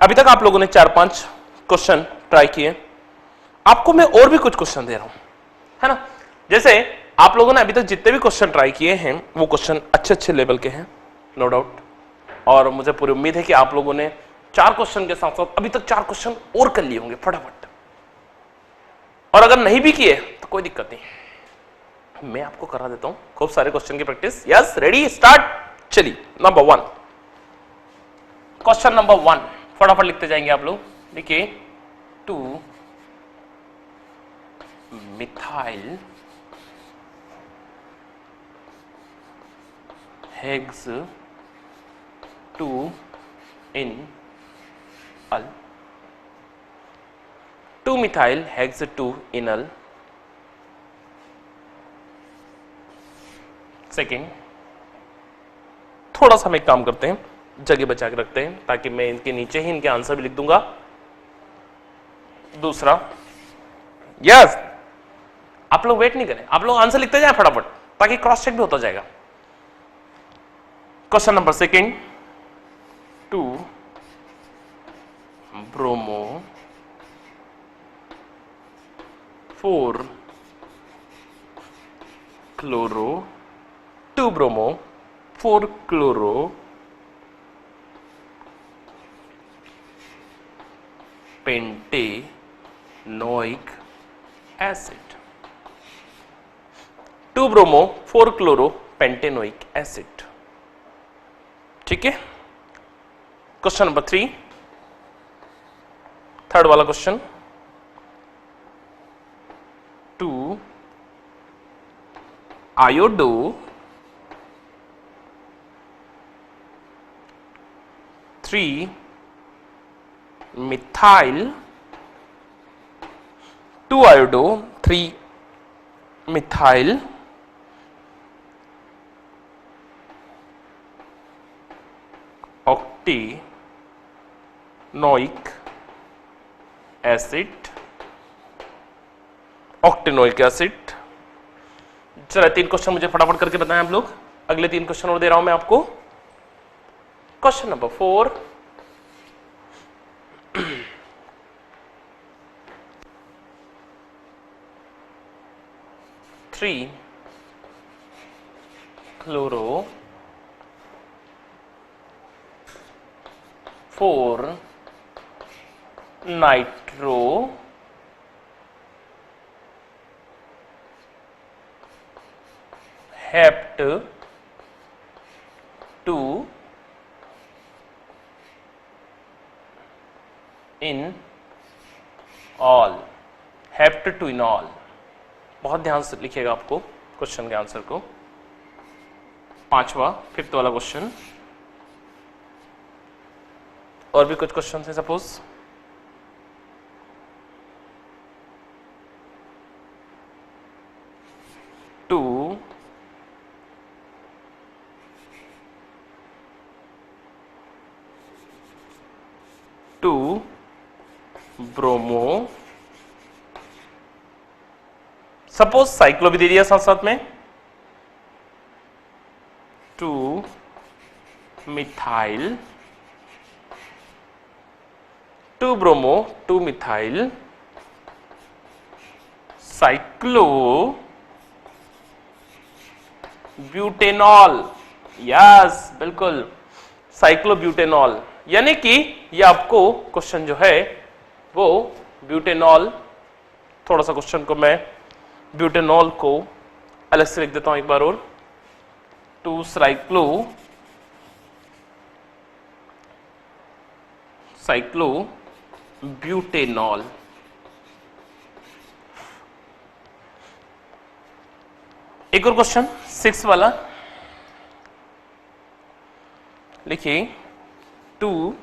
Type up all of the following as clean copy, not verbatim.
अभी तक आप लोगों ने 4-5 क्वेश्चन ट्राई किए, आपको मैं और भी कुछ क्वेश्चन दे रहा हूं, है ना। जैसे आप लोगों ने अभी तक जितने भी क्वेश्चन ट्राई किए हैं वो क्वेश्चन अच्छे अच्छे लेवल के हैं, नो डाउट। और मुझे पूरी उम्मीद है कि आप लोगों ने 4 क्वेश्चन के साथ साथ अभी तक 4 क्वेश्चन और कर लिए होंगे फटाफट। और अगर नहीं भी किए तो कोई दिक्कत नहीं, मैं आपको करा देता हूं खूब सारे क्वेश्चन की प्रैक्टिस। Yes, ready, start. चलिए, नंबर 1, क्वेश्चन नंबर 1 फटाफट लिखते जाएंगे आप लोग। देखिए, 2 methyl hex 2 ynal 2 methyl hex 2 ynal. Second, थोड़ा सा हम एक काम करते हैं, जगह बचा के रखते हैं ताकि मैं इनके नीचे ही इनके आंसर भी लिख दूंगा। दूसरा, यस, आप लोग वेट नहीं करें, आप लोग आंसर लिखते जाएं फटाफट ताकि क्रॉस चेक भी होता जाएगा। Question number second, 2 bromo 4 chloro 2 bromo 4 chloro pentanoic acid. 2 bromo 4 chloro pentanoic acid. ठीक है। क्वेश्चन नंबर 3, थर्ड वाला question, 2 iodo 3 methyl 2 iodo 3 methyl octanoic acid. Octanoic acid. चलो 3 क्वेश्चन मुझे फटाफट करके बताएं आप लोग। अगले 3 क्वेश्चन और दे रहा हूं मैं आपको। Question number 4, 3 chloro 4 nitro hept 2 in al. Hept 2 in all. बहुत ध्यान से लिखिएगा आपको क्वेश्चन के आंसर को। 5वां, 5th वाला क्वेश्चन। और भी कुछ क्वेश्चन है suppose. To bromo, suppose cyclo भी दे दिया साथ साथ में, 2 methyl 2 bromo 2 methyl cyclo butanol. Yes, बिल्कुल, साइक्लोब्यूटेनॉल। यानी कि ये आपको क्वेश्चन जो है वो ब्यूटेनॉल, थोड़ा सा क्वेश्चन को मैं ब्यूटेनॉल को अलग से लिख देता हूं एक बार और। 2 साइक्लो ब्यूटेनॉल। एक और क्वेश्चन 6 वाला लिखिए, 2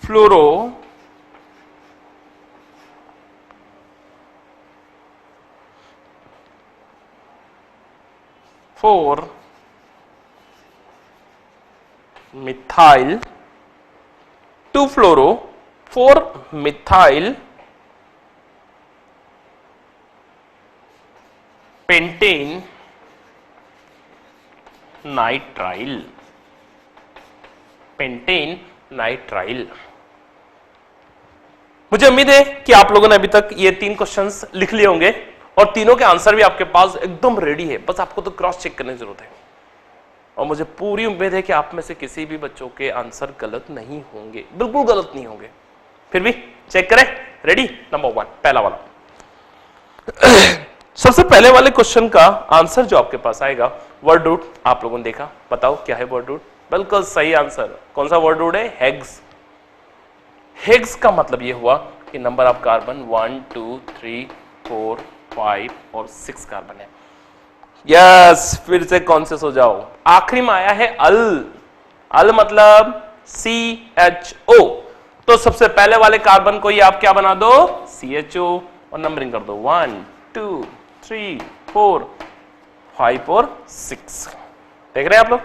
फ्लोरो 4 मिथाइल 2 फ्लोरो 4 methyl pentane nitrile. Pentane nitrile. मुझे उम्मीद है कि आप लोगों ने अभी तक ये 3 क्वेश्चंस लिख लिए होंगे और तीनों के आंसर भी आपके पास एकदम रेडी है, बस आपको तो क्रॉस चेक करने की जरूरत है। और मुझे पूरी उम्मीद है कि आप में से किसी भी बच्चों के आंसर गलत नहीं होंगे, बिल्कुल गलत नहीं होंगे। फिर भी चेक करें। रेडी? नंबर 1 पहला वाला। सबसे पहले वाले क्वेश्चन का आंसर जो आपके पास आएगा, वर्ड रूट आप लोगों ने देखा, बताओ क्या है वर्ड रूट? बिल्कुल सही आंसर। कौन सा वर्ड रूट है? हेग्स। हेग्स का मतलब यह हुआ कि नंबर ऑफ कार्बन 1 2 3 4 5 और 6 कार्बन है। यस, फिर से कॉन्शियस हो जाओ। आखिरी में आया है अल। अल मतलब CHO। तो सबसे पहले वाले कार्बन को ही आप क्या बना दो? CHO और नंबरिंग कर दो 1 2 3 4 5 और 6। देख रहे हैं आप लोग?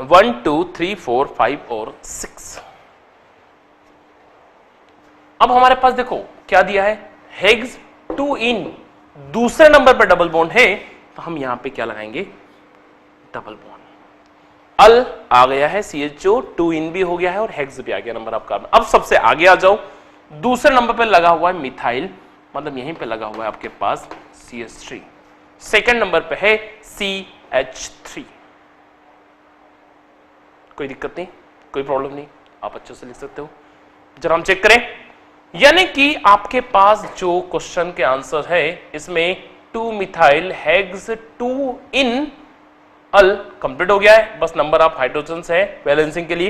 1 2 3 4 5 और 6। अब हमारे पास देखो क्या दिया है, हेग्स 2 इन, दूसरे नंबर पर डबल बॉन्ड है, तो हम यहां पे क्या लगाएंगे? Double bond. अल आ गया है, CHO 2 इन भी हो गया है और हेग्स भी आ गया नंबर ऑफ कार्बन। अब सबसे आगे आ जाओ, दूसरे नंबर पे लगा हुआ है मिथाइल, मतलब यहीं पे लगा हुआ है आपके पास CH3। सेकंड नंबर पे है CH3। कोई दिक्कत नहीं, कोई प्रॉब्लम नहीं, आप अच्छे से लिख सकते हो। जरा हम चेक करें, यानी कि आपके पास जो क्वेश्चन के आंसर है इसमें 2 मिथाइल हेग्स 2 इन अल कंप्लीट हो गया है। बस नंबर ऑफ हाइड्रोजन है बैलेंसिंग के लिए,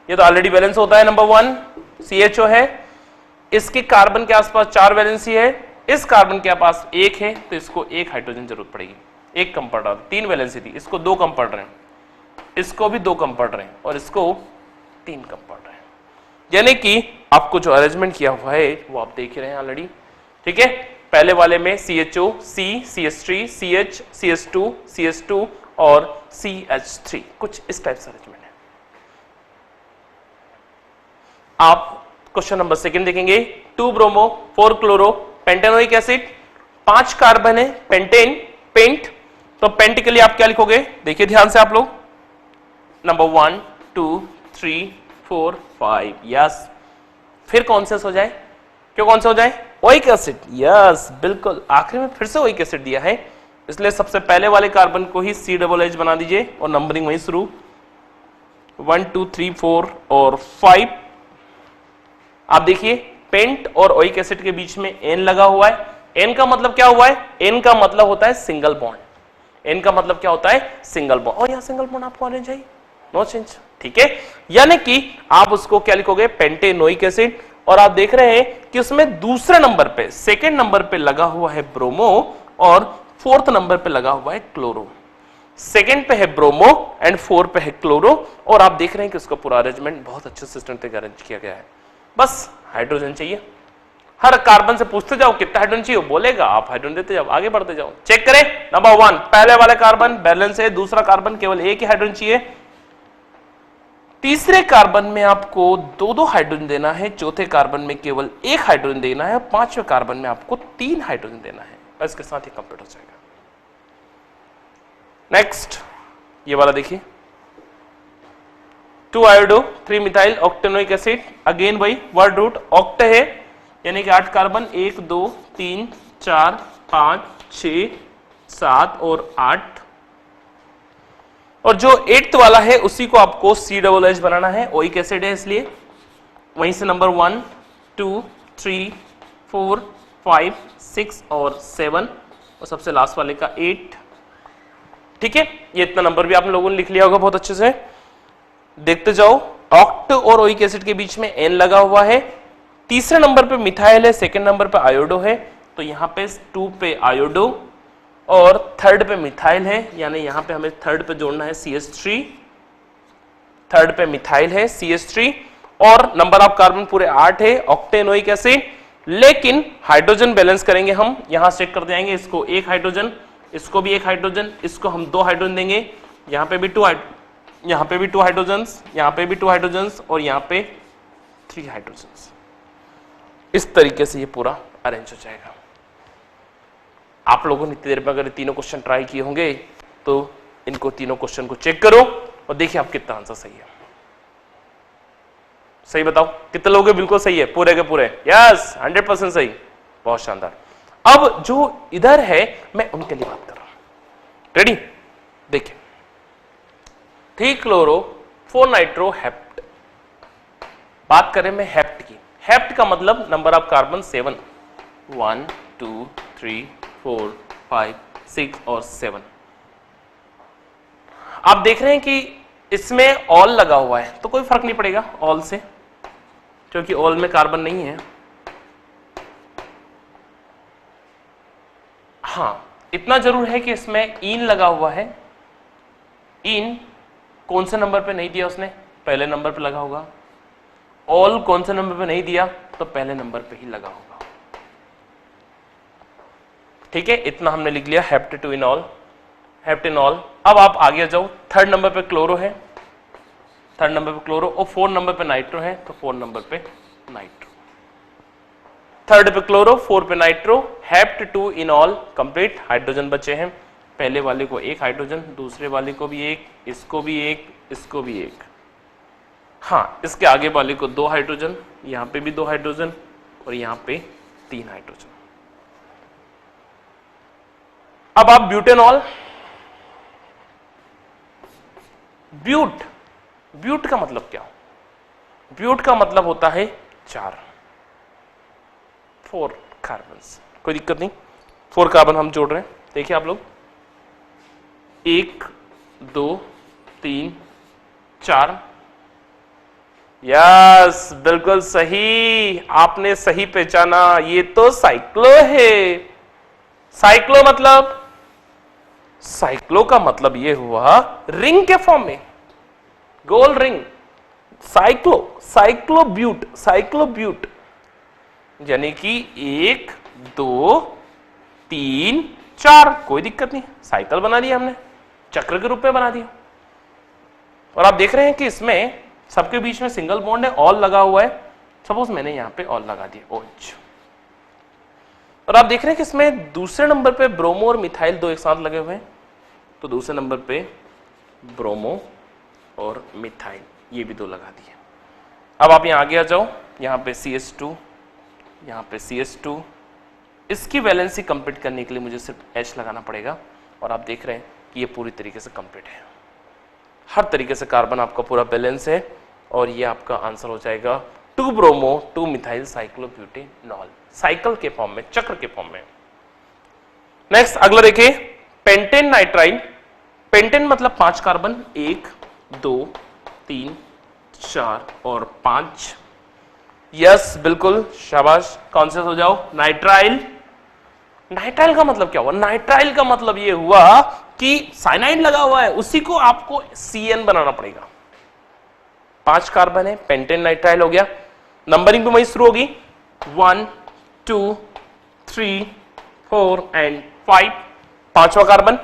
ये तो ऑलरेडी बैलेंस होता है। नंबर 1 CHO है, इसके कार्बन के आसपास 4 वैलेंसी है, इस कार्बन के पास 1 है, तो इसको 1 हाइड्रोजन जरूरत पड़ेगी। 1 कम पड़ रहा, 3 वैलेंसी थी, इसको 2 कम पड़ रहे हैं, इसको भी 2 कम पड़ रहे हैं और इसको 3 कम पड़ रहे हैं। यानी कि आपको जो अरेंजमेंट किया हुआ है वो आप देख ही रहे हैं ऑलरेडी। ठीक है, पहले वाले में CHO, C, CH3, CH, CH2, CH2 और CH3, कुछ इस टाइप से अरेंजमेंट है। आप क्वेश्चन नंबर 2 देखेंगे, 2 bromo 4 chloro pentanoic acid, 5 carbon है, पेंटेन पेंट। तो पेंट के लिए आप क्या लिखोगे? देखिए ध्यान से आप लोग, नंबर 1 2 3 4 5। यस, फिर कौन से हो जाए? क्यों कौन से हो जाए? Oic acid. यस, बिल्कुल, आखिर में फिर से ओइक एसिड दिया है, इसलिए सबसे पहले वाले कार्बन को ही CH बना दीजिए और नंबरिंग वहीं शुरू 1 2 3 4 और 5। आप देखिए पेंट और ओइक एसिड के बीच में N लगा हुआ है। N का मतलब क्या हुआ है? N का मतलब होता है सिंगल बॉन्ड। N का मतलब क्या होता है? Single bond. और यहां सिंगल बॉन्ड आपको ऑरेंज है, नो चेंज। ठीक है, यानी कि आप उसको क्या लिखोगे? Pentanoic acid. और आप देख रहे हैं कि उसमें दूसरे नंबर पे, सेकेंड नंबर पे लगा हुआ है ब्रोमो और 4th नंबर पे लगा हुआ है क्लोरो। सेकेंड पे है ब्रोमो एंड 4 पे है क्लोरो। और आप देख रहे हैं कि उसका पूरा अरेंजमेंट बहुत अच्छे सिस्टम से अरेंज किया गया है। बस हाइड्रोजन चाहिए, हर कार्बन से पूछते जाओ कितना हाइड्रोजन चाहिए, बोलेगा, आप हाइड्रोजन देते जाओ, आगे बढ़ते जाओ। चेक करें, नंबर 1 पहले वाले कार्बन बैलेंस है, दूसरा कार्बन केवल 1 ही हाइड्रोजन चाहिए, तीसरे कार्बन में आपको 2-2 हाइड्रोजन देना है, चौथे कार्बन में केवल 1 हाइड्रोजन देना है, पांचवें कार्बन में आपको 3 हाइड्रोजन देना है। बस इसके साथ ही कंप्लीट हो जाएगा। नेक्स्ट ये वाला देखिए, 2 iodo 3 methyl octanoic acid. Again वही वर्ड रूट ऑक्ट है, यानी कि 8 कार्बन, 1 2 3 4 5 6 7 और 8। और जो 8th वाला है उसी को आपको CH बनाना है, ओइक एसिड है इसलिए। वहीं से नंबर 1 2 3 4 5 6 और 7 और सबसे लास्ट वाले का 8। ठीक है, ये इतना नंबर भी आप लोगों ने लिख लिया होगा बहुत अच्छे से। देखते जाओ, ऑक्ट और ओइक एसिड के बीच में N लगा हुआ है, तीसरे नंबर पे मिथाइल है, सेकंड नंबर पे आयोडो है, तो यहां पे 2 पे आयोडो और 3rd पे मिथाइल है, यानी यहां पे हमें 3rd पे जोड़ना है CH3। 3rd पे मिथाइल है CH3 और नंबर ऑफ कार्बन पूरे 8 है, ऑक्टेनोइक एसिड। लेकिन हाइड्रोजन बैलेंस करेंगे हम, यहां चेक कर देंगे, इसको 1 हाइड्रोजन, इसको भी 1 हाइड्रोजन, इसको हम 2 हाइड्रोजन देंगे, यहां पे भी 2 यहां पे भी 2 हाइड्रोजन्स, यहां पे भी 2 हाइड्रोजन्स और यहां पे 3 हाइड्रोजन्स। इस तरीके से ये पूरा अरेंज हो जाएगा। आप लोगों ने इतनी देर में अगर तीनों क्वेश्चन ट्राई किए होंगे तो इनको तीनों क्वेश्चन को चेक करो और देखिए आप कितना आंसर सही है। सही बताओ कितने लोग बिल्कुल सही है, पूरे के पूरे, यस 100% सही, बहुत शानदार। अब जो इधर है मैं उनके लिए बात कर रहा हूं, रेडी? देखिए 3 क्लोरो 4 नाइट्रो हेप्ट, बात करें मैं हेप्ट की। हेप्ट का मतलब नंबर ऑफ कार्बन 7, 1 2 3 4 5 6 और 7। आप देख रहे हैं कि इसमें ऑल लगा हुआ है तो कोई फर्क नहीं पड़ेगा ऑल से, क्योंकि ऑल में कार्बन नहीं है। हां इतना जरूर है कि इसमें इन लगा हुआ है। इन कौन से नंबर पे नहीं दिया उसने? पहले नंबर पे लगा होगा। ऑल कौन से नंबर पे नहीं दिया? तो पहले नंबर पे ही लगा होगा। ठीक है, इतना हमने लिख लिया hept two en al, hept en al. अब आप आगे जाओ, 3rd नंबर पे क्लोरो है, 3rd नंबर पे क्लोरो, और 4 नंबर पे नाइट्रो है, तो 4 नंबर पे नाइट्रो। 3rd पे क्लोरो, 4 पे nitro, hept two en al complete. Hydrogen बचे हैं, पहले वाले को 1 हाइड्रोजन, दूसरे वाले को भी 1, इसको भी 1, इसको भी 1। हाँ इसके आगे वाले को 2 हाइड्रोजन, यहां पे भी 2 हाइड्रोजन और यहां पे 3 हाइड्रोजन। अब आप ब्यूटेनॉल, ब्यूट, ब्यूट का मतलब क्या? ब्यूट का मतलब होता है 4 कार्बन। कोई दिक्कत नहीं, 4 कार्बन हम जोड़ रहे हैं। देखिए आप लोग 1 2 3 4, यस बिल्कुल सही, आपने सही पहचाना, ये तो साइक्लो है। साइक्लो मतलब, साइक्लो का मतलब ये हुआ रिंग के फॉर्म में, गोल रिंग। साइक्लो, साइक्लोब्यूट, साइक्लोब्यूट यानी कि 1 2 3 4, कोई दिक्कत नहीं, साइकिल बना दिया हमने, चक्र के रूप में बना दिया। और आप देख रहे हैं कि इसमें सबके बीच में सिंगल बॉन्ड है, ऑल लगा हुआ है। सपोज मैंने यहां पे ऑल लगा दिया, ओच। और आप देख रहे हैं कि इसमें दूसरे नंबर पे ब्रोमो और मिथाइल 2 एक साथ लगे हुए हैं, तो दूसरे नंबर पे ब्रोमो और मिथाइल ये भी 2 लगा दिए। अब आप यहां आगे आ जाओ, यहां पे CH2, यहां पे CH2। इसकी वैलेंसी कंप्लीट करने के लिए मुझे सिर्फ H लगाना पड़ेगा, और आप देख रहे हैं कि ये पूरी तरीके से कंप्लीट है, हर तरीके से कार्बन आपका पूरा बैलेंस है, और ये आपका आंसर हो जाएगा 2 ब्रोमो 2 मिथाइल साइक्लोब्यूटेनॉल, साइकिल के फॉर्म में, चक्र के फॉर्म में। नेक्स्ट अगला देखिए, पेंटेन नाइट्राइल। पेंटेन मतलब 5 कार्बन, 1 2 3 4 और 5। यस बिल्कुल शाबाश, कॉन्शियस हो जाओ। नाइट्राइल, नाइट्राइल का मतलब क्या हुआ? नाइट्राइल का मतलब ये हुआ कि साइनाइड लगा हुआ है, उसी को आपको CN बनाना पड़ेगा। 5 कार्बन है, पेंटेन नाइट्राइल हो गया। नंबरिंग भी वही शुरू होगी, 1 2 3 4 एंड 5, 5वां कार्बन।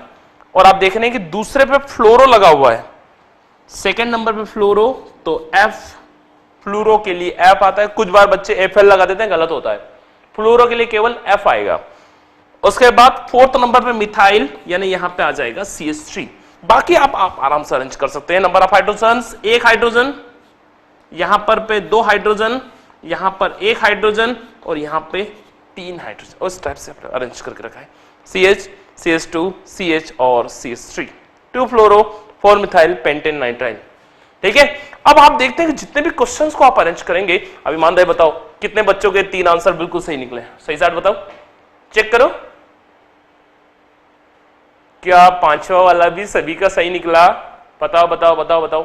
और आप देख रहे हैं कि दूसरे पे फ्लोरो लगा हुआ है, 2nd नंबर पे फ्लोरो, तो F, फ्लोरो के लिए F आता है। कुछ बार बच्चे FL लगा देते हैं, गलत होता है, फ्लोरो के लिए केवल F आएगा। उसके बाद 4th नंबर पे मिथाइल, यानी यहां पे आ जाएगा CH3। बाकी आप आराम से अरेंज कर सकते हैं। नंबर ऑफ हाइड्रोजन्स, 1 हाइड्रोजन, यहां पर पे 2 हाइड्रोजन, यहां पर 1 हाइड्रोजन और यहां पे 3 हाइड्रोजन। उस टाइप से अरेंज करके रखा है, CH CH2 CH और CH3, 2 फ्लोरो 4 मिथाइल पेंटेन नाइट्राइल। ठीक है, अब आप देखते हैं कि जितने भी क्वेश्चंस को आप अरेंज करेंगे, अब ईमानदारी बताओ कितने बच्चों के 3 आंसर बिल्कुल सही निकले? सही साइड बताओ, चेक करो। क्या 5वां वाला भी सभी का सही निकला? बताओ बताओ बताओ बताओ।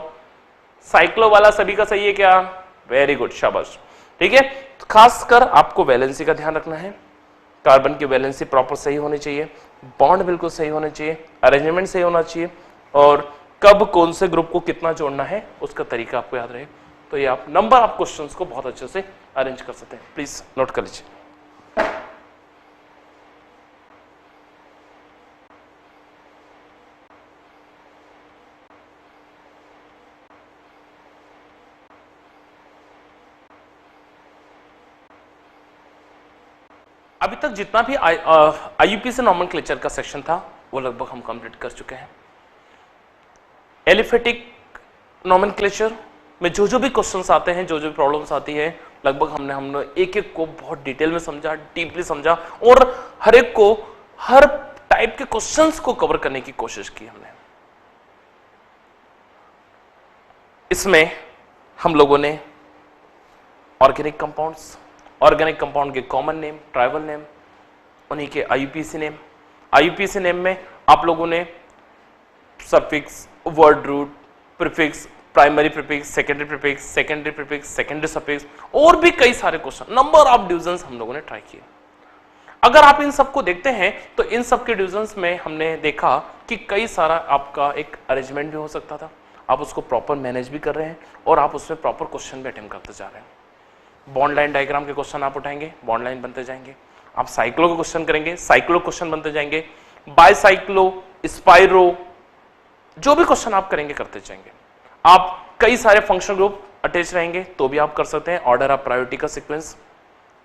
साइक्लो वाला सभी का सही है क्या? वेरी गुड, शाबाश। ठीक है, खासकर आपको वैलेंसी का ध्यान रखना है, कार्बन की वैलेंसी प्रॉपर सही होनी चाहिए, बॉन्ड बिल्कुल सही होने चाहिए, अरेंजमेंट सही होना चाहिए, और कब कौन से ग्रुप को कितना जोड़ना है उसका तरीका आपको याद रहे, तो ये आप नंबर ऑफ क्वेश्चंस को बहुत अच्छे से अरेंज कर सकते हैं। प्लीज नोट कर लीजिए। अभी तक जितना भी IUP से नॉमेनक्लेचर का सेक्शन था वो लगभग हम कंप्लीट कर चुके हैं। एलिफेटिक नॉमेनक्लेचर में जो जो भी क्वेश्चंस आते हैं, जो जो भी प्रॉब्लम्स आती है, लगभग हमने एक एक को बहुत डिटेल में समझा, डीपली समझा और हर एक को, हर टाइप के क्वेश्चंस को कवर करने की कोशिश की हमने। इसमें हम लोगों ने ऑर्गेनिक कंपाउंड्स, ऑर्गेनिक कंपाउंड के कॉमन नेम, ट्राइबल नेम, उन्हीं के आईयूपीएसी नेम, आईयूपीएसी नेम में आप लोगों ने suffix, word root, prefix, primary prefix, secondary prefix, secondary prefix, secondary suffix और भी कई सारे क्वेश्चन, नंबर ऑफ डिविजन्स हम लोगों ने ट्राई किए। अगर आप इन सबको देखते हैं तो इन सब के डिविजन्स में हमने देखा कि कई सारा आपका एक अरेंजमेंट भी हो सकता था, आप उसको प्रॉपर मैनेज भी कर रहे हैं और आप उसमें प्रॉपर क्वेश्चन भी अटेम्प्ट करते जा रहे हैं। बॉन्ड लाइन डायग्राम के क्वेश्चन आप उठाएंगे, बॉन्ड लाइन बनते जाएंगे, आप साइक्लो के क्वेश्चन करेंगे, साइक्लो क्वेश्चन बनते जाएंगे, बायसाइक्लो, स्पाइरो, जो भी क्वेश्चन आप करेंगे करते जाएंगे। आप कई सारे फंक्शनल ग्रुप अटैच रहेंगे तो भी आप कर सकते हैं, ऑर्डर ऑफ प्रायोरिटी का सीक्वेंस,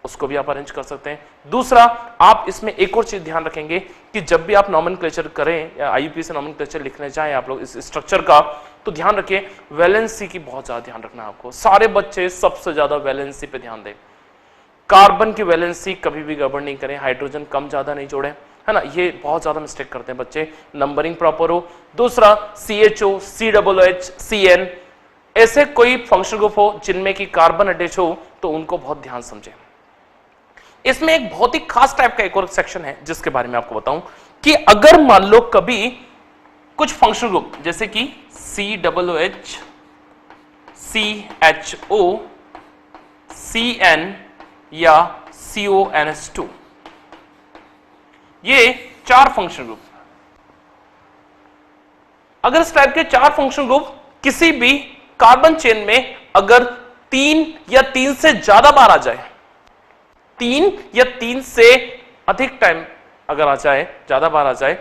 उसको भी आप अरेंज कर सकते हैं। दूसरा, आप इसमें एक और चीज ध्यान रखेंगे कि जब भी आप नॉमेनक्लेचर करें या आईयूपीएसी से नॉमेनक्लेचर लिखने जाएं आप लोग इस स्ट्रक्चर का, तो ध्यान रखिए वैलेंसी की बहुत ज्यादा ध्यान रखना है आपको। सारे बच्चे सबसे ज्यादा वैलेंसी पे ध्यान दें, कार्बन की वैलेंसी कभी भी गड़बड़ नहीं करें, हाइड्रोजन कम ज्यादा नहीं जोड़ें, है ना, ये बहुत ज्यादा मिस्टेक करते हैं बच्चे, नंबरिंग प्रॉपर हो। दूसरा, CHO, COOH, CN, ऐसे कोई फंक्शनल ग्रुप हो जिनमें की कार्बन अटैच हो तो उनको बहुत ध्यान समझें। इसमें एक बहुत ही खास टाइप का एक और सेक्शन है जिसके बारे में आपको बताऊं कि अगर मान लो कभी कुछ फंक्शनल ग्रुप जैसे कि COOH, CHO, CN या CONS2, ये 4 फंक्शनल ग्रुप, अगर इस टाइप के 4 फंक्शनल ग्रुप किसी भी कार्बन चेन में अगर 3 या 3 से ज्यादा बार आ जाए, 3 या 3 से अधिक टाइम अगर आ जाए, ज्यादा बार आ जाए,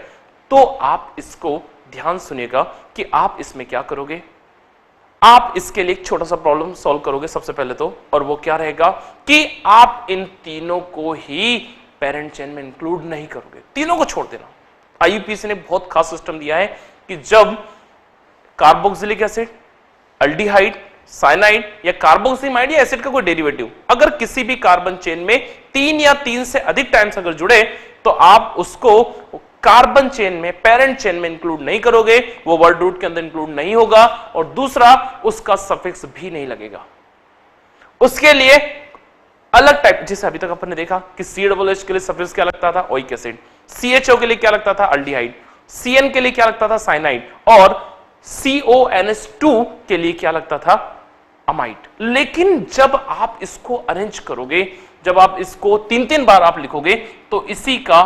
तो आप इसको ध्यान सुनिएगा कि आप इसमें क्या करोगे। आप इसके लिए एक छोटा सा प्रॉब्लम सॉल्व करोगे सबसे पहले तो, और वो क्या रहेगा कि आप इन तीनों को ही पेरेंट चेन में इंक्लूड नहीं करोगे, तीनों को छोड़ देना। आईयूपीएसी ने बहुत खास सिस्टम दिया है कि जब कार्बोक्सिलिक एसिड, अल्डिहाइड, साइनाइड या कार्बोक्सिमाइड या एसिड का कोई डेरिवेटिव अगर किसी भी कार्बन चेन में 3 या 3 से अधिक टाइम्स अगर जुड़े तो आप उसको कार्बन चेन में, पेरेंट चेन में इंक्लूड नहीं करोगे, वो वर्ड रूट के अंदर इंक्लूड नहीं होगा, और दूसरा उसका सफिक्स भी नहीं लगेगा। उसके लिए अलग टाइप, जैसे अभी तक अपन ने देखा कि COOH के लिए सफिक्स क्या लगता था, ओइक एसिड, CHO के लिए क्या लगता था, अल्डिहाइड, CN के लिए क्या लगता था, साइनाइड, और CONS2 के लिए क्या लगता था, अमाइड। लेकिन जब आप इसको अरेंज करोगे, जब आप इसको 3-3 बार आप लिखोगे तो इसी का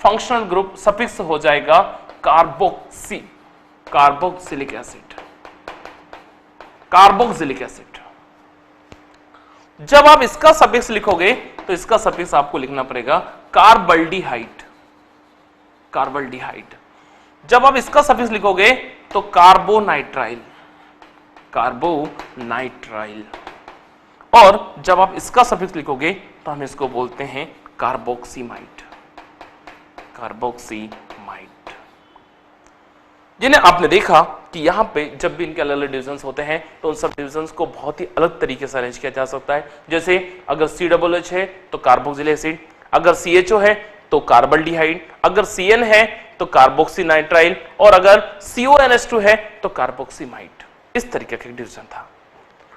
फंक्शनल ग्रुप सफिक्स हो जाएगा carboxy, carboxylic acid, carboxylic acid. जब आप इसका सफिक्स लिखोगे तो इसका सफिक्स आपको लिखना पड़ेगा कार्बल्डिहाइड, कार्बल्डिहाइड। जब आप इसका सफिक्स लिखोगे तो कार्बोनाइट्राइल, कार्बोनाइट्राइल। और जब आप इसका सफिक्स लिखोगे तो हम इसको बोलते हैं कार्बोक्सीमाइड, कार्बोक्सीमाइड। जिन्हें आपने देखा कि यहां पे जब भी इनके अलग अलग डिविजन्स होते हैं तो उन सब डिविजन्स को बहुत ही अलग तरीके से अरेंज किया जा सकता है। जैसे अगर COOH है तो कार्बोक्सिलिक एसिड, अगर CHO है तो कार्बल्डिहाइड, अगर CN है तो कार्बोक्सीनाइट्राइल, और अगर CONS2 है तो कार्बोक्सीमाइड। इस तरीके का डिवीजन था।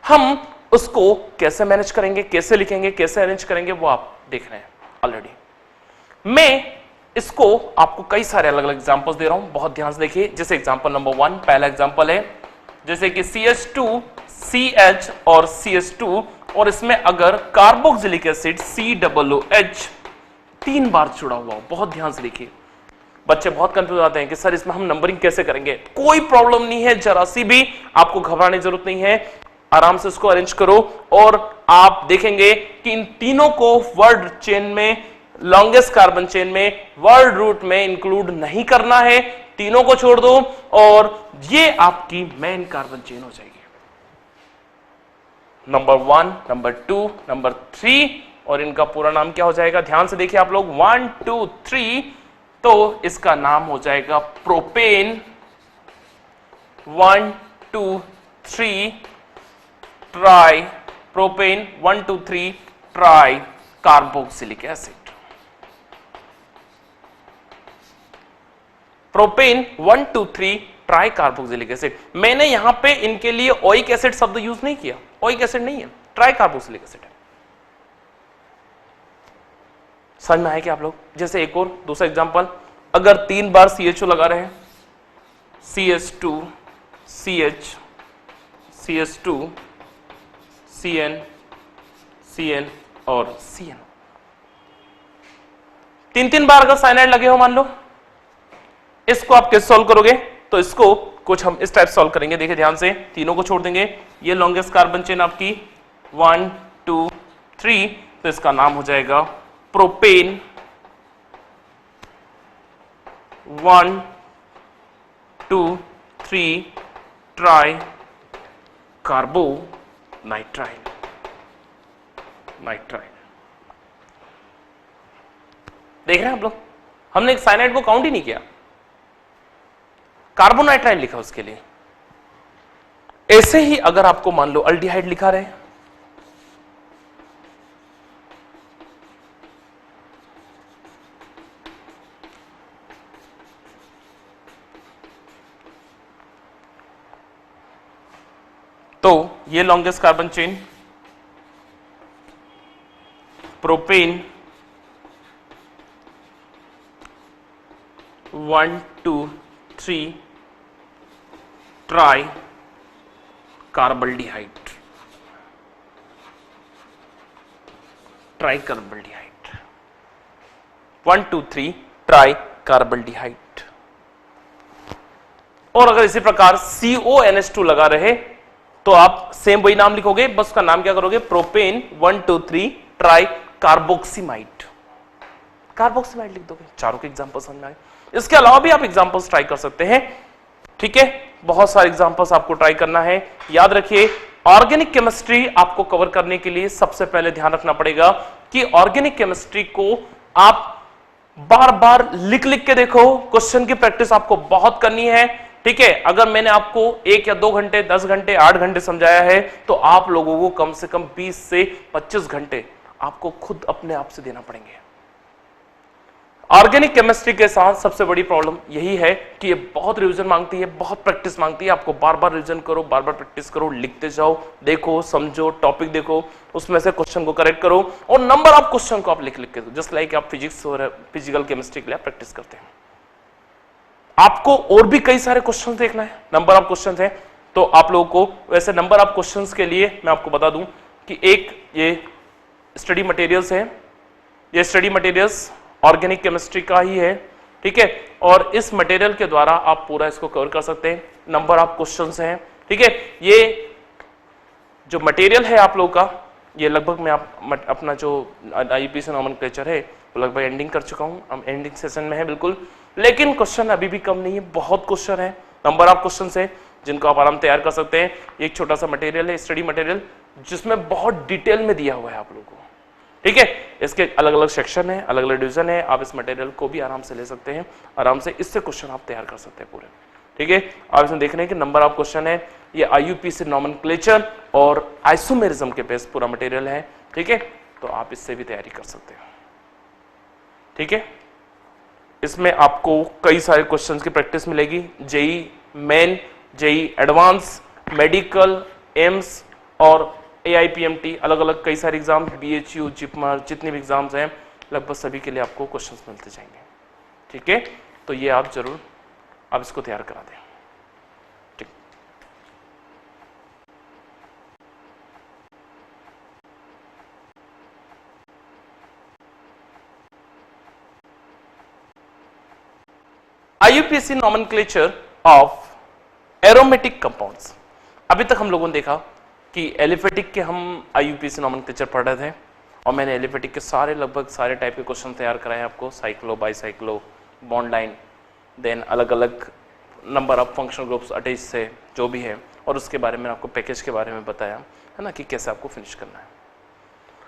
हम उसको कैसे मैनेज करेंगे, कैसे लिखेंगे, कैसे अरेंज करेंगे, वो आप देख रहे हैं ऑलरेडी। मैं इसको आपको कई सारे अलग अलग एग्जांपल्स दे रहा हूं, बहुत ध्यान से देखिए। जैसे एग्जांपल नंबर 1, पहला एग्जांपल है जैसे कि CH2, CH और CH2, और इसमें अगर कार्बोक्सिलिक एसिड COOH 3 बार जुड़ा हुआ हो। बहुत ध्यान से देखिए, बच्चे बहुत कंफ्यूज आते हैं कि सर इसमें हम नंबरिंग कैसे करेंगे। कोई प्रॉब्लम नहीं है, जरा सी भी आपको घबराने की जरूरत नहीं है, आराम से इसको अरेंज करो और आप देखेंगे कि इन तीनों को वर्ड चेन में, लॉन्गेस्ट कार्बन चेन में, वर्ड रूट में इंक्लूड नहीं करना है, तीनों को छोड़ दो और ये आपकी मेन कार्बन चेन हो जाएगी। नंबर 1, नंबर 2, नंबर 3, और इनका पूरा नाम क्या हो जाएगा, ध्यान से देखिए आप लोग, 1, 2, 3, तो इसका नाम हो जाएगा propane 1, 2, 3 try propane, 1 2 3 try carboxylic acid. Propane 1 2 3 try carboxylic acid. मैंने यहां पे इनके लिए ओइक एसिड शब्द यूज नहीं किया, ओइक एसिड नहीं है, ट्राई कार्बोक्सिलिक एसिड है। समझ में आया क्या आप लोग? जैसे एक और दूसरा एग्जांपल, अगर 3 बार CHO लगा रहे हैं, CH2 CH CH2 CN CN और CN, 3 बार अगर साइनाइड लगे हो मान लो, इसको आप कैसे सॉल्व करोगे? तो इसको कुछ हम इस टाइप सॉल्व करेंगे। देखिए ध्यान से, तीनों को छोड़ देंगे, ये लॉन्गेस्ट कार्बन चेन आपकी 1 2 3, तो इसका नाम हो जाएगा प्रोपेन 1 2 3 ट्राई कार्बो नाइट्राइल। देख रहे हैं आप लोग, हमने एक साइनाइड को काउंट ही नहीं किया, कार्बोनाइट्राइल लिखा उसके लिए। ऐसे ही अगर आपको मान लो अल्डिहाइड लिखा रहे, तो ये longest carbon chain propane 1 2 3 tri carbaldehyde, tri carbaldehyde 1 2 3 tri carbaldehyde. और अगर इसी प्रकार CONH2 लगा रहे तो आप सेम वही नाम लिखोगे, बस उसका नाम क्या करोगे? प्रोपेन 1 2 3 ट्राई कार्बोक्सीमाइड, कार्बोक्सीमाइड लिख दोगे। चारों के एग्जांपल समझ में आए। इसके अलावा भी आप एग्जांपल्स ट्राई कर सकते हैं, ठीक है, बहुत सारे एग्जांपल्स आपको ट्राई करना है। याद रखिए, ऑर्गेनिक केमिस्ट्री आपको कवर करने के लिए सबसे पहले ध्यान रखना पड़ेगा कि ऑर्गेनिक केमिस्ट्री को आप बार बार लिख लिख के देखो, क्वेश्चन की प्रैक्टिस आपको बहुत करनी है, ठीक है। अगर मैंने आपको 1 या 2 घंटे, 10 घंटे, 8 घंटे समझाया है, तो आप लोगों को कम से कम 20 से 25 घंटे आपको खुद अपने आप से देना पड़ेंगे। ऑर्गेनिक केमिस्ट्री के साथ सबसे बड़ी प्रॉब्लम यही है कि ये बहुत रिवीजन मांगती है, बहुत प्रैक्टिस मांगती है। आपको बार बार रिवीजन करो, बार बार प्रैक्टिस करो, लिखते जाओ, देखो, समझो, टॉपिक देखो, उसमें से क्वेश्चन को करेक्ट करो और नंबर ऑफ क्वेश्चन को आप लिख लिख के दो, जस्ट लाइक आप फिजिक्स और फिजिकल केमिस्ट्री के लिए प्रैक्टिस करते हैं। आपको और भी कई सारे क्वेश्चन देखना है, नंबर ऑफ क्वेश्चन है, तो आप लोगों को वैसे नंबर ऑफ क्वेश्चन के लिए मैं आपको बता दूं कि एक ये स्टडी मटेरियल्स है, ये स्टडी मटेरियल्स ऑर्गेनिक केमिस्ट्री का ही है, ठीक है, और इस मटेरियल के द्वारा आप पूरा इसको कवर कर सकते हैं। नंबर ऑफ क्वेश्चंस हैं, ठीक है। ये जो मटेरियल है आप लोगों का, ये लगभग मैं आप अपना जो IUPAC नॉमेनक्लेचर है वो लगभग एंडिंग कर चुका हूं, हम एंडिंग सेशन में है बिल्कुल, लेकिन क्वेश्चन अभी भी कम नहीं है, बहुत क्वेश्चन है, नंबर ऑफ क्वेश्चन है जिनको आप आराम तैयार कर सकते हैं। एक छोटा सा मटेरियल है, स्टडी मटेरियल, जिसमें बहुत डिटेल में दिया हुआ है आप लोगों को, ठीक है। इसके अलग अलग सेक्शन है, अलग अलग डिवीजन है, आप इस मटेरियल को भी आराम से ले सकते हैं, आराम से इससे क्वेश्चन आप तैयार कर सकते हैं पूरे, ठीक है। आप इसमें देख रहे हैं कि नंबर ऑफ क्वेश्चन है, ये IUPAC नॉमेनक्लेचर और आइसोमेरिज्म के बेस पूरा मटेरियल है, ठीक है, तो आप इससे भी तैयारी कर सकते हैं, ठीक है। इसमें आपको कई सारे क्वेश्चंस की प्रैक्टिस मिलेगी, JEE main, JEE advance, medical, AIIMS और AIPMT, अलग अलग कई सारे एग्जाम, BHU, जिपमर, जितने भी एग्जाम्स हैं लगभग सभी के लिए आपको क्वेश्चंस मिलते जाएंगे, ठीक है। तो ये आप जरूर आप इसको तैयार करा दें, ठीक। IUPAC nomenclature of aromatic compounds. अभी तक हम लोगों ने देखा कि एलिफेटिक के हम IUPAC नॉमेनक्लेचर पढ़ रहे थे और मैंने एलिफेटिक के सारे लगभग सारे टाइप के क्वेश्चन तैयार कराए आपको, cyclo, bicyclo, bond line, then अलग अलग number of functional groups attach से जो भी है, और उसके बारे में आपको पैकेज के बारे में बताया है ना कि कैसे आपको फिनिश करना है।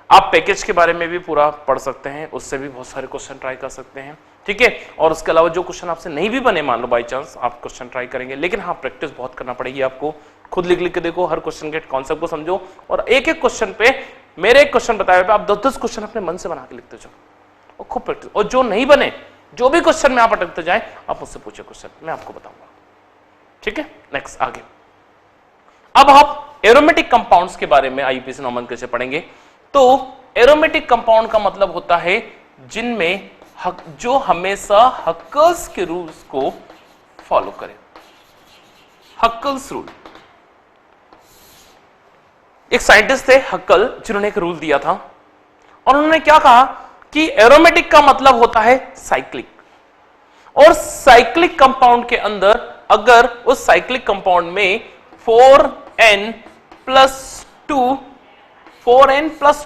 आप पैकेज के बारे में भी पूरा पढ़ सकते हैं, उससे भी बहुत सारे क्वेश्चन ट्राई कर सकते हैं, ठीक है। और उसके अलावा जो क्वेश्चन आपसे नहीं भी बने, मान लो बाई चांस आप क्वेश्चन ट्राई करेंगे, लेकिन हाँ प्रैक्टिस बहुत करना पड़ेगी आपको, खुद लिख लिख के देखो, हर क्वेश्चन के कॉन्सेप्ट को समझो और एक एक क्वेश्चन पे, मेरे एक क्वेश्चन बताए पे आप 10-10 क्वेश्चन अपने मन से बना के लिखते जाओ और खूब प्रैक्टिस। और जो नहीं बने, जो भी क्वेश्चन में आप अटकते जाए, आप मुझसे पूछे क्वेश्चन, मैं आपको बताऊंगा। ठीक है, नेक्स्ट आगे। अब आप एरोमेटिक कंपाउंड्स के बारे में आईयूपीएसी नोमेनक्लेचर पढ़ेंगे। तो एरोमेटिक कंपाउंड का मतलब होता है जिनमें जो हमेशा हक्कल्स के रूल्स को फॉलो करे। हक्कल्स रूल, एक साइंटिस्ट थे हक्कल, जिन्होंने एक रूल दिया था और उन्होंने क्या कहा कि एरोमेटिक का मतलब होता है साइक्लिक, और साइक्लिक कंपाउंड के अंदर अगर उस साइक्लिक कंपाउंड में 4n प्लस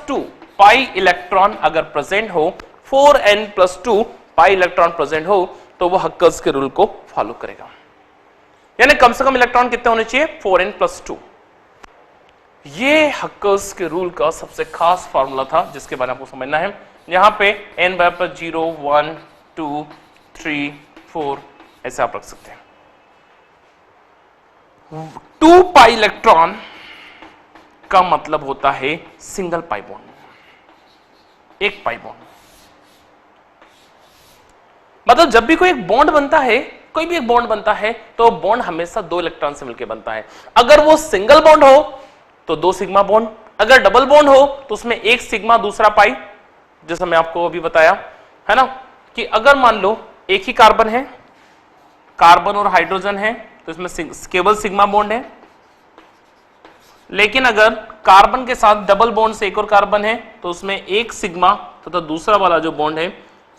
2 पाई इलेक्ट्रॉन अगर प्रेजेंट हो, 4n plus 2 pi electron present हो, तो वो हक्कल्स के रूल को फॉलो करेगा। यानी कम से कम इलेक्ट्रॉन कितने होने चाहिए? 4n plus 2। ये हक्कल्स के रूल का सबसे खास फार्मूला था जिसके बारे में आपको समझना है। यहां पे n बराबर 0, 1, 2, 3, 4 ऐसे आप रख सकते हैं। 2 पाई इलेक्ट्रॉन का मतलब होता है सिंगल पाई बॉन्ड, एक पाई बॉन्ड। मतलब जब भी कोई एक बॉन्ड बनता है, कोई भी एक बॉन्ड बनता है, तो बॉन्ड हमेशा 2 इलेक्ट्रॉन से मिलकर बनता है। अगर वो सिंगल बॉन्ड हो तो 2 सिग्मा बॉन्ड, अगर डबल बॉन्ड हो तो उसमें 1 सिग्मा दूसरा पाई, जैसा मैं आपको अभी बताया है ना, कि अगर मान लो एक ही कार्बन है, कार्बन और हाइड्रोजन है, तो इसमें केवल सिग्मा बॉन्ड है। लेकिन अगर कार्बन के साथ डबल बॉन्ड से एक और कार्बन है, तो उसमें 1 सिग्मा तथा दूसरा वाला जो बॉन्ड है,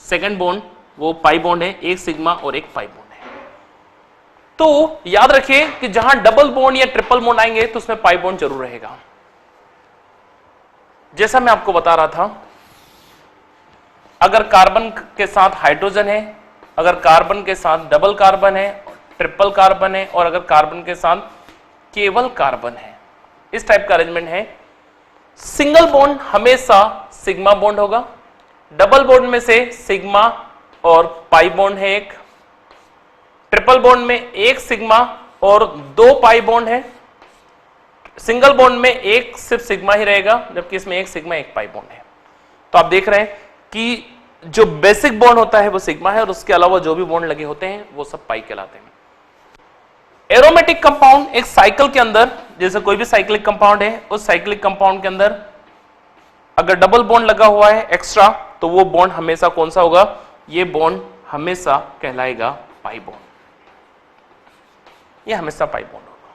सेकंड बॉन्ड, वो पाई बॉन्ड है, 1 सिग्मा और 1 पाई बॉन्ड है। तो याद रखिए कि जहां डबल बॉन्ड या ट्रिपल बॉन्ड आएंगे तो उसमें पाई बॉन्ड जरूर रहेगा। जैसा मैं आपको बता रहा था, अगर कार्बन के साथ हाइड्रोजन है, अगर कार्बन के साथ डबल कार्बन है, ट्रिपल कार्बन है, और अगर कार्बन के साथ केवल कार्बन है, इस टाइप का अरेंजमेंट है। सिंगल बॉन्ड हमेशा सिग्मा बॉन्ड होगा, डबल बॉन्ड में से सिग्मा और पाई बॉन्ड है एक, ट्रिपल बॉन्ड में 1 सिग्मा और 2 पाई बॉन्ड है, सिंगल बॉन्ड में 1 सिर्फ सिग्मा ही रहेगा, जबकि इसमें 1 सिग्मा 1 पाई बॉन्ड है। तो आप देख रहे हैं कि जो बेसिक बॉन्ड होता है वो सिग्मा है, और उसके अलावा जो भी बॉन्ड लगे होते हैं वो सब पाई कहलाते हैं। एरोमेटिक कंपाउंड एक साइकिल के अंदर, जैसे कोई भी साइक्लिक कंपाउंड है, उस साइक्लिक कंपाउंड के अंदर अगर डबल बॉन्ड लगा हुआ है एक्स्ट्रा, तो वो बॉन्ड हमेशा कौन सा होगा? ये बॉन्ड हमेशा कहलाएगा पाई बॉन्ड, ये हमेशा पाई बॉन्ड होगा।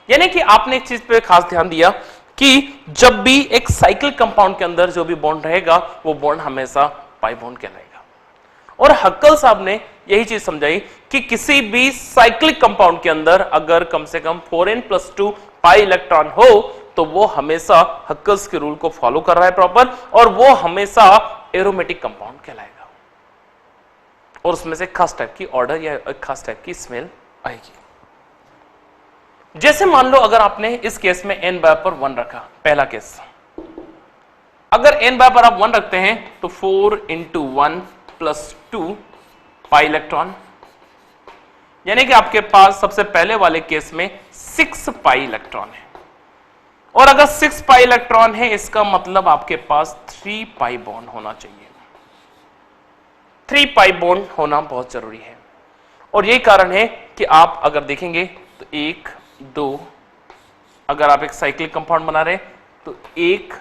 यानी कि आपने एक चीज पे खास ध्यान दिया कि जब भी एक साइक्लिक कंपाउंड के अंदर जो भी बॉन्ड रहेगा, वो बॉन्ड हमेशा पाई बॉन्ड कहलाएगा। और हक्कल साहब ने यही चीज समझाई कि किसी भी साइक्लिक कंपाउंड के अंदर अगर कम से कम 4n प्लस 2 पाई इलेक्ट्रॉन हो, तो वो हमेशा हक्कल्स के रूल को फॉलो कर रहा है प्रॉपर, और वो हमेशा एरोमेटिक कंपाउंड कहलाएगा। और उसमें से खास टाइप की ऑर्डर या खास टाइप की स्मेल आएगी। जैसे मान लो अगर आपने इस केस में n बराबर 1 रखा, पहला केस, अगर n बराबर आप 1 रखते हैं तो 4 इंटू 1 प्लस 2 पाई इलेक्ट्रॉन, यानी कि आपके पास सबसे पहले वाले केस में 6 पाई इलेक्ट्रॉन है। और अगर 6 पाई इलेक्ट्रॉन है, इसका मतलब आपके पास 3 पाई बॉन्ड होना चाहिए। 3 पाई बॉन्ड होना बहुत जरूरी है। और यही कारण है कि आप अगर देखेंगे तो 1, 2, अगर आप एक साइक्लिक कंपाउंड बना रहे तो 1,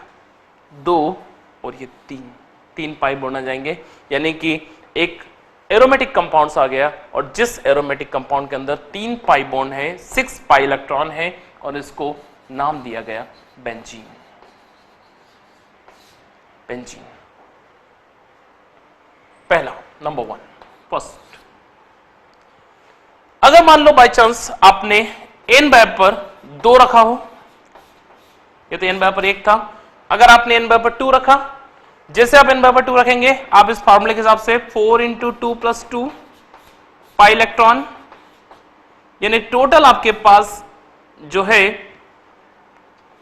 2 और ये 3 पाई बॉन्ड आ जाएंगे, यानी कि एक एरोमेटिक कंपाउंड आ गया। और जिस एरोमेटिक कंपाउंड के अंदर 3 पाई बॉन्ड है, 6 पाई इलेक्ट्रॉन है, और इसको नाम दिया गया बेंजीन। बेंजीन पहला, नंबर 1 फर्स्ट। अगर मान लो बाय चांस आपने n बराबर 2 रखा हो, ये तो n बराबर 1 था, अगर आपने n बराबर 2 रखा, जैसे आप n बराबर 2 रखेंगे, आप इस फार्मूले के हिसाब से 4 इंटू 2 प्लस 2 पाई इलेक्ट्रॉन, यानी टोटल आपके पास जो है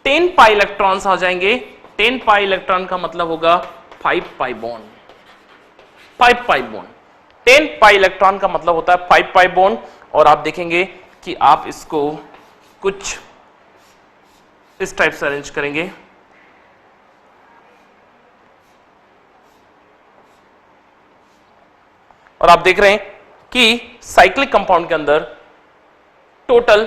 10 पाई इलेक्ट्रॉन्स आ जाएंगे। 10 पाई इलेक्ट्रॉन का मतलब होगा 5 pi bond, 5 pi bond. 10 pi electron का मतलब होता है 5 पाई बॉन्ड। और आप देखेंगे कि आप इसको कुछ इस टाइप से अरेंज करेंगे। और आप देख रहे हैं कि साइक्लिक कंपाउंड के अंदर टोटल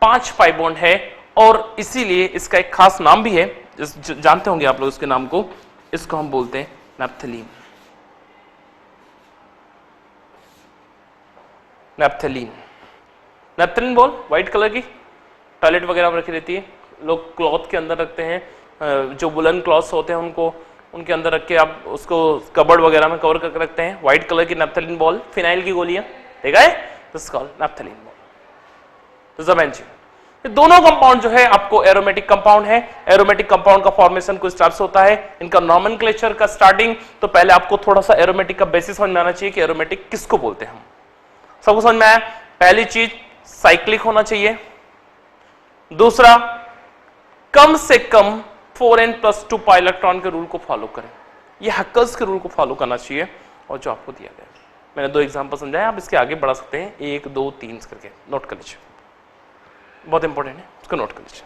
5 पाई बॉन्ड है और इसीलिए इसका एक खास नाम भी है, जानते होंगे आप लोग इसके नाम को, इसको हम बोलते हैं naphthalene. Naphthalene, naphthalene ball white colour की टॉयलेट वगैरह में रखी रहती है, लोग क्लॉथ के अंदर रखते हैं, जो वुलन क्लॉथ्स होते हैं उनको उनके अंदर रख के आप उसको कबर्ड वगैरह में कवर करके रखते हैं। व्हाइट कलर की नैप्थलीन बॉल, फिनाइल की गोलियां, देखा है, this is called naphthalene ball. तो ज़मेंजिन, ये दोनों कंपाउंड जो है आपको एरोमेटिक कंपाउंड है। एरोमेटिक कंपाउंड का फॉर्मेशन कुछ टाइप से होता है, इनका नॉमेनक्लेचर का स्टार्टिंग, तो पहले आपको थोड़ा सा एरोमेटिक का बेसिस समझ में आना चाहिए कि एरोमेटिक किसको बोलते हैं हम। सबको समझ में आया? पहली चीज साइक्लिक होना चाहिए, दूसरा कम से कम 4n+2 पाई इलेक्ट्रॉन के रूल को फॉलो करें, ये हक्कर्स के रूल को फॉलो करना चाहिए और जो आपको दिया गया। मैंने 2 एग्जांपल समझाए, आप इसके आगे बढ़ा सकते हैं, 1 2 3 करके नोट कर लीजिए, बहुत इंपॉर्टेंट है, इसको नोट कर लीजिए।